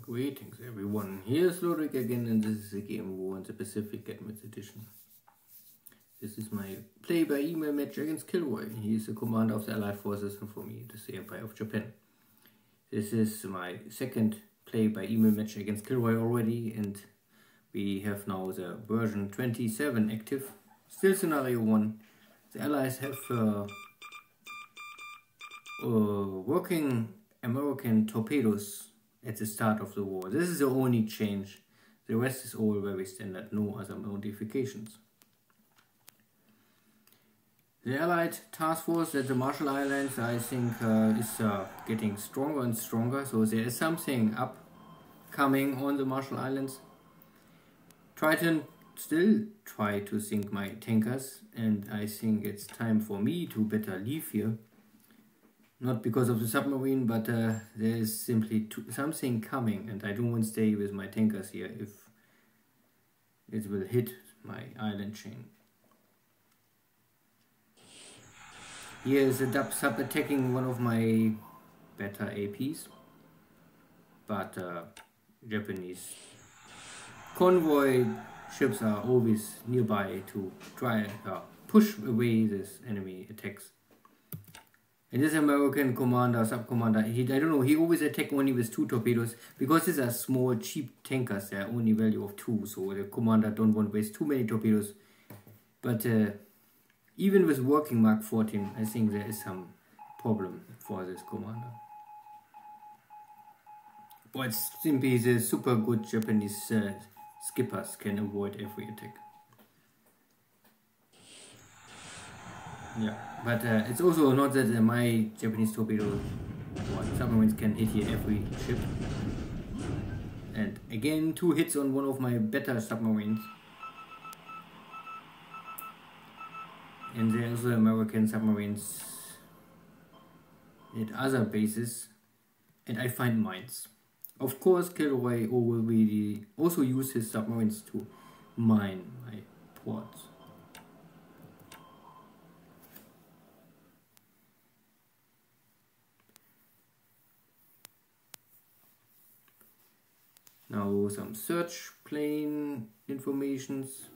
Greetings everyone, here's Ludwig again, and this is a game War in the Pacific Admits Edition. This is my play-by-email match against KilRoy. He is the commander of the Allied forces, and for me it is the Empire of Japan. This is my second play-by-email match against KilRoy already, and we have now the version 27 active. Still scenario 1. The Allies have working American torpedoes at the start of the war. This is the only change. The rest is all very standard, no other modifications. The Allied task force at the Marshall Islands, I think, is getting stronger and stronger, so there is something upcoming on the Marshall Islands. Triton still try to sink my tankers, and I think it's time for me to better leave here. Not because of the submarine, but there is simply something coming, and I don't want to stay with my tankers here if it will hit my island chain. Here is a dub sub attacking one of my better APs, but Japanese convoy ships are always nearby to try push away this enemy attacks. And this American commander, sub-commander, I don't know, he always attacks only with 2 torpedoes, because these are small, cheap tankers, they are only value of 2, so the commander don't want to waste too many torpedoes. But even with working Mark 14, I think there is some problem for this commander. But simply the super good Japanese skippers can avoid every attack. Yeah, but it's also not that my Japanese torpedo submarines can hit here every ship. And again, 2 hits on one of my better submarines. And there are also American submarines at other bases. And I find mines. Of course, KilRoy will also use his submarines to mine my ports. Now some search plane informations.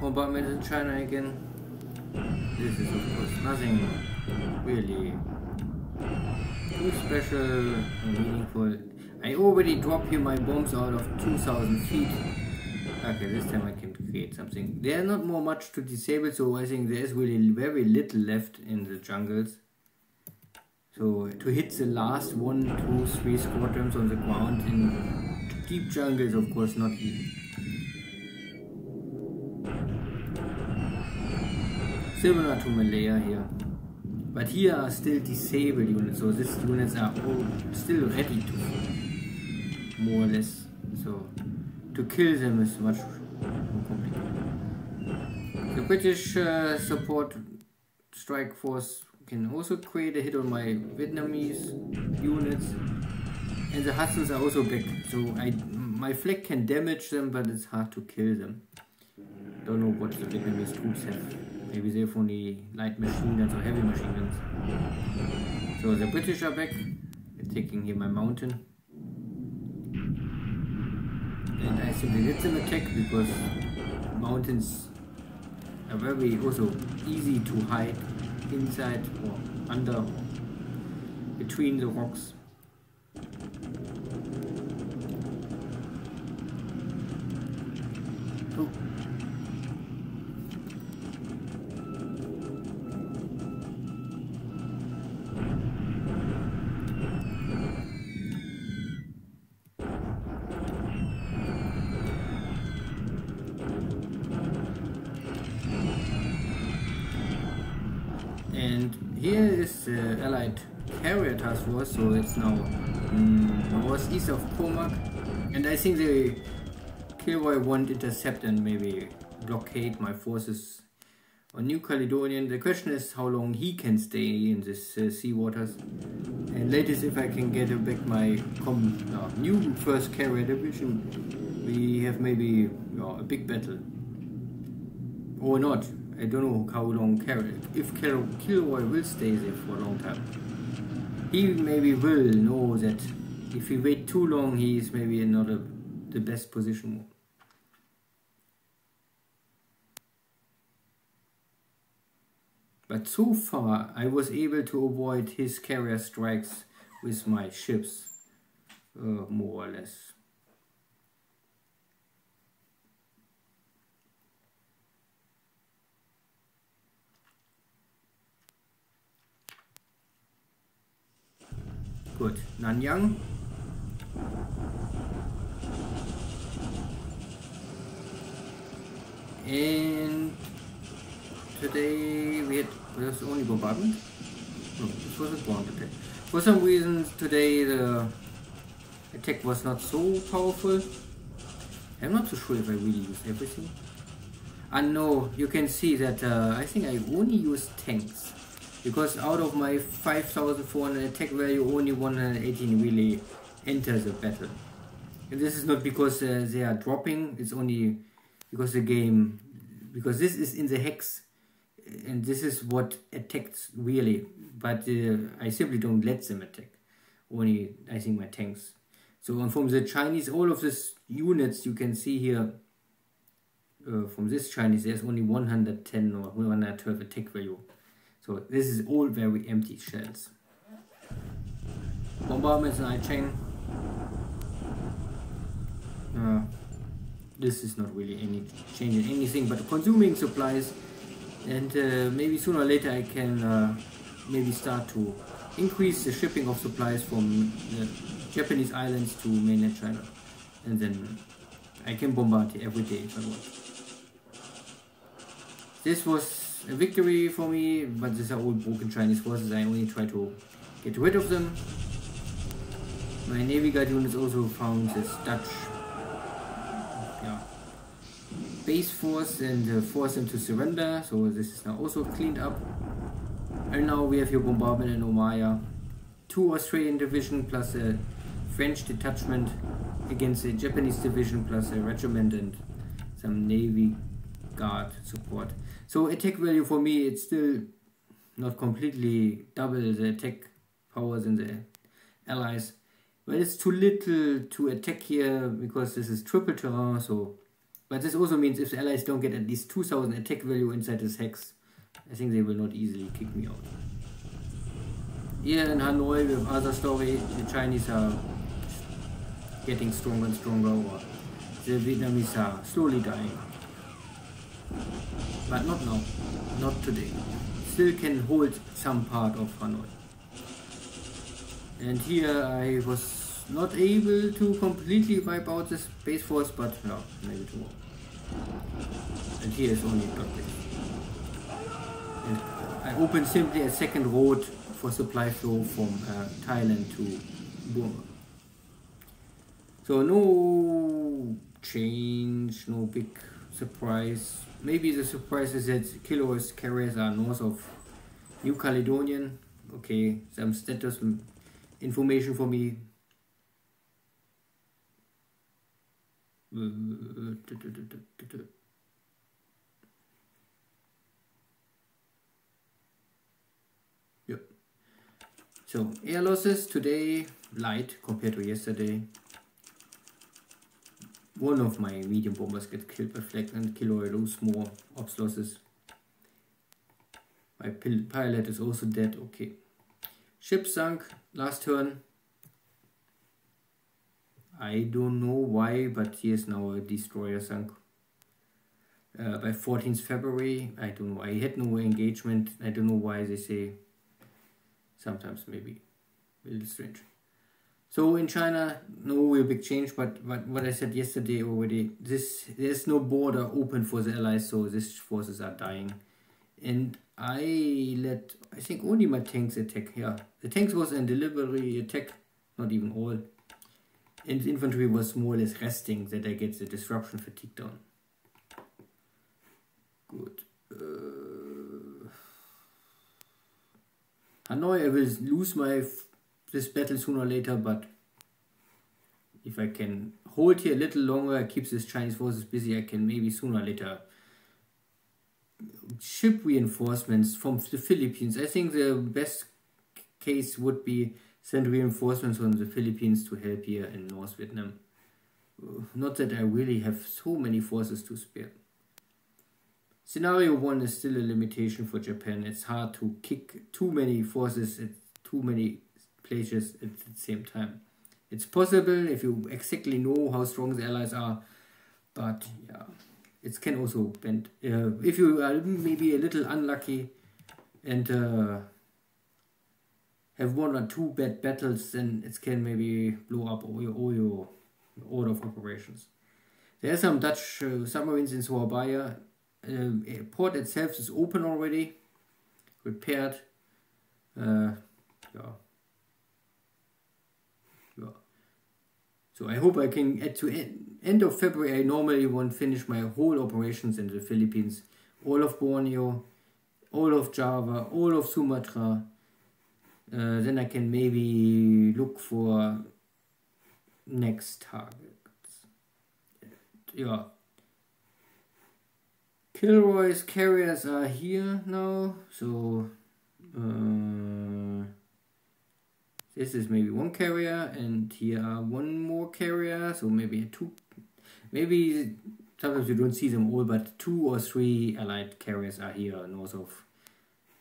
Bombardment in China again. This is of course nothing really too special or meaningful. I already dropped here my bombs out of 2,000 feet. Okay, this time I can create something. There's not more much to disable, so I think there is really very little left in the jungles. So to hit the last 1, 2, 3 squadrons on the ground in deep jungles, of course not easy. Similar to Malaya here, but here are still disabled units, so these units are all still ready to fight, more or less, so to kill them is much more complicated. The British support strike force can also create a hit on my Vietnamese units, and the Hudsons are also back, so my flag can damage them, but it's hard to kill them. Don't know what the Vietnamese troops have. Maybe they have only light machine guns or heavy machine guns. So the British are back, attacking here my mountain. And I simply let them attack because mountains are very also easy to hide inside or under or between the rocks. Oh. And here is the Allied carrier task force, so it's now northeast of Comac, and I think the KilRoy won't intercept and maybe blockade my forces on New Caledonian. The question is how long he can stay in this sea waters, and latest if I can get back my new 1st carrier division, we have maybe a big battle or not. I don't know how long if KilRoy will stay there for a long time. He maybe will know that if we wait too long, he is maybe not the best position. But so far, I was able to avoid his carrier strikes with my ships, more or less. Good. Nanyang. And today was only bombardment. No, this was a ground attack. For some reason today the attack was not so powerful. I'm not so sure if I really used everything. And no, you can see that I think I only used tanks. Because out of my 5,400 attack value, only 118 really enter the battle. And this is not because they are dropping, it's only because the game, because this is in the hex, and this is what attacks really. But I simply don't let them attack, only I think my tanks. So and from the Chinese, all of these units you can see here, from this Chinese, there's only 110 or 112 attack value. So this is all very empty shells. Bombardments in Aicheng. This is not really any changing anything, but consuming supplies. And maybe sooner or later I can maybe start to increase the shipping of supplies from the Japanese islands to mainland China. And then I can bombard it every day if I want. This was a victory for me, but these are all broken Chinese forces. I only try to get rid of them. My Navy Guard units also found this Dutch base force and forced them to surrender, so this is now also cleaned up. And now we have here bombardment in Omaya. 2 Australian division plus a French detachment against a Japanese division plus a regiment and some Navy Guard support. So attack value for me, it's still not completely double the attack powers in the allies. But it's too little to attack here because this is triple terrain. So, but this also means if the allies don't get at least 2,000 attack value inside this hex, I think they will not easily kick me out. Here in Hanoi we have other story. The Chinese are getting stronger and stronger, or the Vietnamese are slowly dying. But not now, not today. Still can hold some part of Hanoi. And here I was not able to completely wipe out this base force, but no, maybe tomorrow. And here is only block base. And I opened simply a second road for supply flow from Thailand to Burma. So no change, no big surprise. Maybe the surprise is that KilRoy's carriers are north of New Caledonian. Okay, some status information for me. So air losses today light compared to yesterday. One of my medium bombers get killed by flak and KilRoy lose more ops losses. My pilot is also dead. Okay. Ship sunk last turn. I don't know why, but here's now a destroyer sunk. By 14th February, I don't know. I had no engagement. I don't know why they say. Sometimes maybe a little strange. So in China, no real big change, but what I said yesterday already, there's no border open for the allies, so these forces are dying. And I think only my tanks attack. Yeah, the tanks was in delivery attack, not even all. And the infantry was more or less resting that I get the disruption fatigue down. Good. Hanoi, I will lose this battle sooner or later, but if I can hold here a little longer, keep these Chinese forces busy, I can maybe sooner or later ship reinforcements from the Philippines. I think the best case would be send reinforcements from the Philippines to help here in North Vietnam. Not that I really have so many forces to spare. Scenario 1 is still a limitation for Japan. It's hard to kick too many forces at too many places at the same time. It's possible if you exactly know how strong the allies are, but yeah, it can also bend. If you are maybe a little unlucky and have 1 or 2 bad battles, then it can maybe blow up all your order of operations. There are some Dutch submarines in Surabaya. Port itself is open already, repaired. Yeah. So I hope I can at end of February. I normally won't finish my whole operations in the Philippines, all of Borneo, all of Java, all of Sumatra. Then I can maybe look for next targets. Yeah. KilRoy's carriers are here now, so this is maybe 1 carrier, and here are 1 more carrier, so maybe 2. Maybe sometimes you don't see them all, but 2 or 3 allied carriers are here north of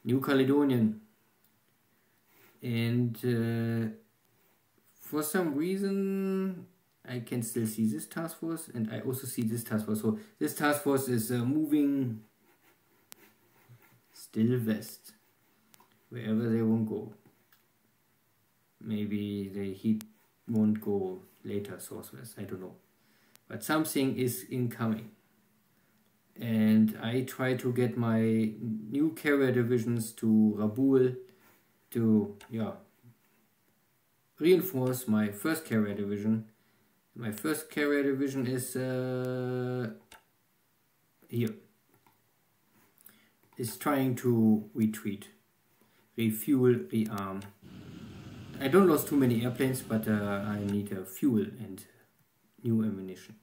New Caledonian. And for some reason I can still see this task force, and I also see this task force. So this task force is moving still west, wherever they won't go. Maybe he won't go later southwest, I don't know. But something is incoming. And I try to get my new carrier divisions to Rabaul to reinforce my 1st carrier division. My 1st carrier division is here. Is trying to retreat, refuel, rearm. I don't lose too many airplanes, but I need fuel and new ammunition.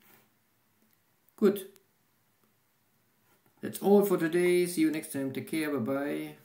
Good. That's all for today. See you next time. Take care. Bye bye.